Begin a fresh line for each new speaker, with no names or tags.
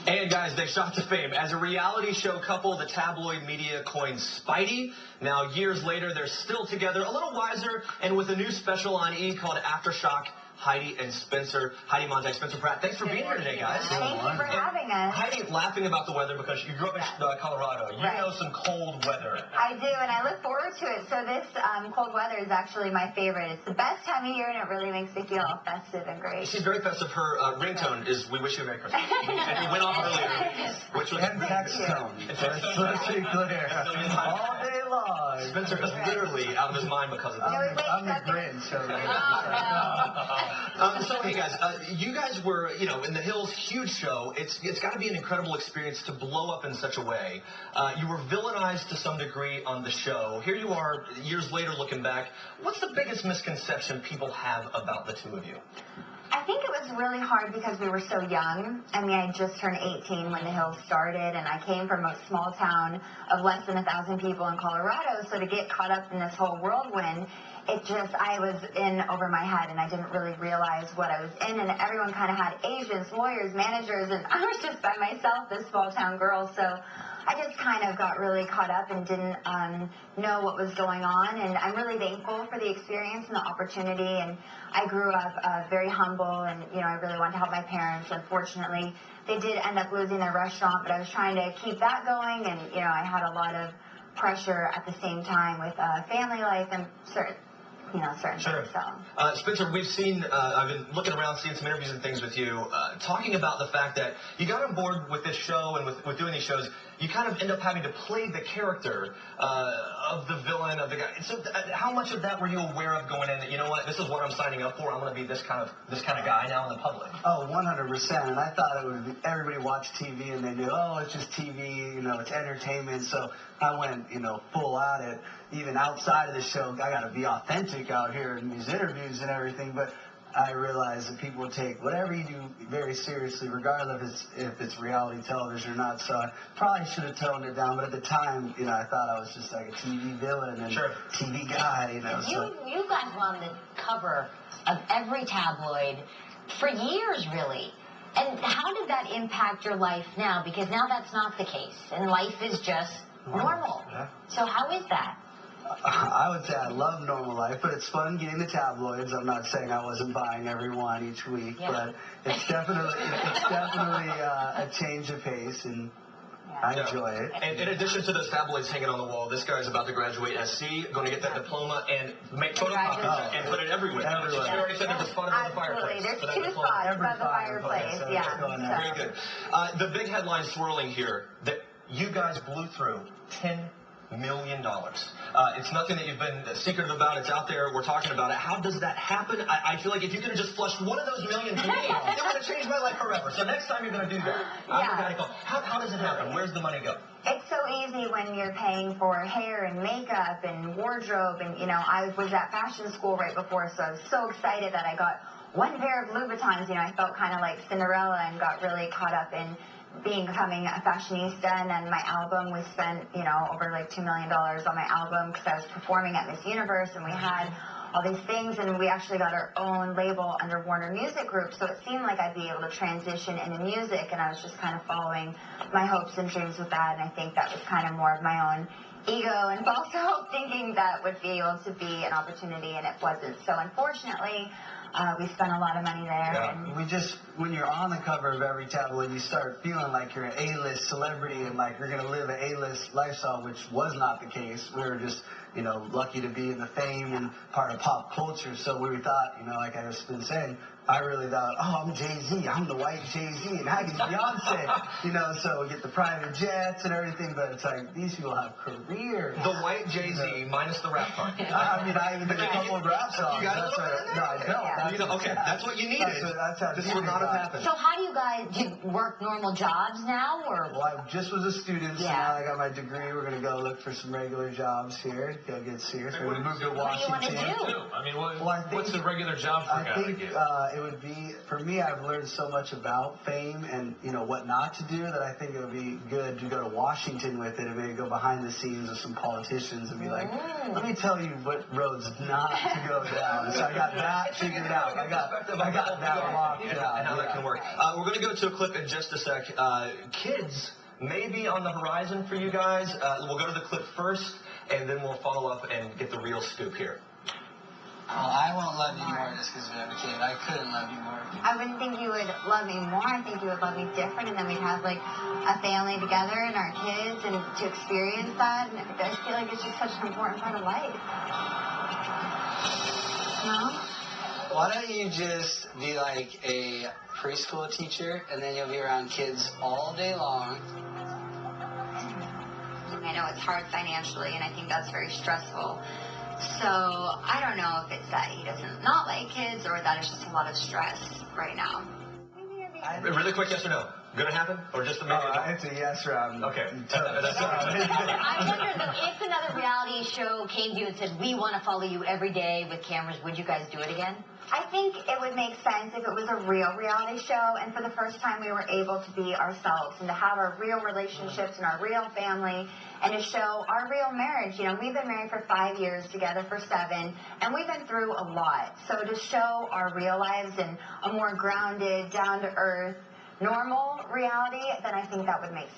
And guys, they shot to fame. As a reality show couple, the tabloid media coined Spidey. Now, years later, they're still together, a little wiser, and with a new special on E! Called Aftershock. Heidi and Spencer, Heidi Montag, Spencer Pratt. Thanks for being here today, guys.
Thank you for having us.
Heidi laughing about the weather because you grew up in Colorado. You know some cold weather.
I do, and I look forward to it. So this cold weather is actually my favorite. It's the best time of year, and it really makes me feel festive and great.
She's very festive. Her ringtone is "We wish you a Merry Christmas," and it went off earlier, which was
text tone. Let's be clear. All day long.
Spencer is literally out of his mind because of this.
I'm the Grinch.
So hey guys, you guys were, in the Hills, huge show. It's got to be an incredible experience to blow up in such a way. You were villainized to some degree on the show. Here you are, years later, looking back. What's the biggest misconception people have about the two of you?
I think it was really hard because we were so young. I mean, I just turned 18 when the Hills started, and I came from a small town of less than 1,000 people in Colorado, so to get caught up in this whole whirlwind, I was in over my head, and I didn't really realize what I was in, and everyone kind of had agents, lawyers, managers, and I was just by myself, this small town girl, so I just kind of got really caught up and didn't know what was going on, and I'm really thankful for the experience and the opportunity, and I grew up very humble, and, I really wanted to help my parents. Unfortunately, they did end up losing their restaurant, but I was trying to keep that going, and, I had a lot of pressure at the same time with family life and certain
Sure.
things. So.
Spencer, we've seen, I've been looking around, seeing some interviews and things with you, talking about the fact that you got on board with this show and with doing these shows, you kind of end up having to play the character of the villain, of the guy. So how much of that were you aware of going in that, this is what I'm signing up for, I'm going to be this kind of guy now in the public?
Oh, 100%. And I thought it would be, everybody watched TV and they knew, it's just TV, it's entertainment. So I went, full at it. Even outside of the show, I got to be authentic out here in these interviews and everything, but I realize that people take whatever you do very seriously, regardless if it's reality television or not, so I probably should have toned it down, but at the time, I thought I was just like a TV villain and TV guy,
So. You guys were on the cover of every tabloid for years, really. And how did that impact your life now? Because now that's not the case, and life is just normal.
Yeah.
So how is that?
I would say I love normal life, but it's fun getting the tabloids. I'm not saying I wasn't buying every one each week, but it's definitely a change of pace, and I enjoy it.
And in addition to those tabloids hanging on the wall, this guy's about to graduate SC, going to get that diploma and make photocopies and put it everywhere. You already said there's a spot above the fireplace.
There's 2 spots above the fireplace.
Very good. The big headline swirling here that you guys blew through $10 million. It's nothing that you've been secretive about. It's out there. We're talking about it. How does that happen? I feel like if you could have just flushed one of those million to me, it would have changed my life forever. So next time you're going to do that, how does it happen? Where's the money go?
It's so easy when you're paying for hair and makeup and wardrobe. And, I was at fashion school right before, so I was so excited that I got one pair of Louboutins. I felt kind of like Cinderella and got really caught up in becoming a fashionista, and then my album, we spent, over like $2 million on my album because I was performing at Miss Universe, and we had all these things, and we actually got our own label under Warner Music Group, so it seemed like I'd be able to transition into music, and I was just kind of following my hopes and dreams with that, and I think that was kind of more of my own ego and false hope, thinking that would be able to be an opportunity, and it wasn't. So unfortunately, we spent a lot of money there.
Yeah. When you're on the cover of every tabloid, you start feeling like you're an A-list celebrity and like you're going to live an A-list lifestyle, which was not the case. We were just, lucky to be in the fame and part of pop culture. So we thought, like I was been saying, I really thought, I'm Jay-Z, I'm the white Jay-Z, and Heidi's Beyonce, so we get the private jets and everything, but it's like, these people have careers.
The white Jay-Z minus the rap part.
I even did a couple of rap songs.
You got a little bit in there?
No, I don't.
Okay, that's what you needed. This would not have happened.
So how do you guys, do you work normal jobs now, or?
Well, I just was a student, so now I got my degree. We're going to go look for some regular jobs here, go get serious. We're going to move to Washington.
What do you want to do?
I mean, what's the regular job for a guy like you?
it would be, for me, I've learned so much about fame and, what not to do that I think it would be good to go to Washington with it and maybe go behind the scenes with some politicians and be like, let me tell you what roads not to go down. So I got that figured out. I got that locked down.
And how that can work. We're going to go to a clip in just a sec. Kids may be on the horizon for you guys. We'll go to the clip first, and then we'll follow up and get the real scoop here.
Well, I won't love you more just because we have a kid. I couldn't love you more.
I wouldn't think you would love me more. I think you would love me different, and then we'd have like a family together and our kids, and to experience that. And I feel like it's just such an important part of life. No?
Why don't you just be like a preschool teacher, and then you'll be around kids all day long?
I know it's hard financially, and I think that's very stressful. So I don't know if it's that he doesn't not like kids or that it's just a lot of stress right now.
Really quick, yes or no? Going to happen? Or just a maybe?
It's a yes round.
Okay.
I wonder though, if another reality show came to you and said, we want to follow you every day with cameras, would you guys do it again?
I think it would make sense if it was a real reality show, and for the first time we were able to be ourselves and to have our real relationships and our real family and to show our real marriage. We've been married for 5 years, together for 7, and we've been through a lot. So to show our real lives and a more grounded, down-to-earth, normal reality, then I think that would make sense.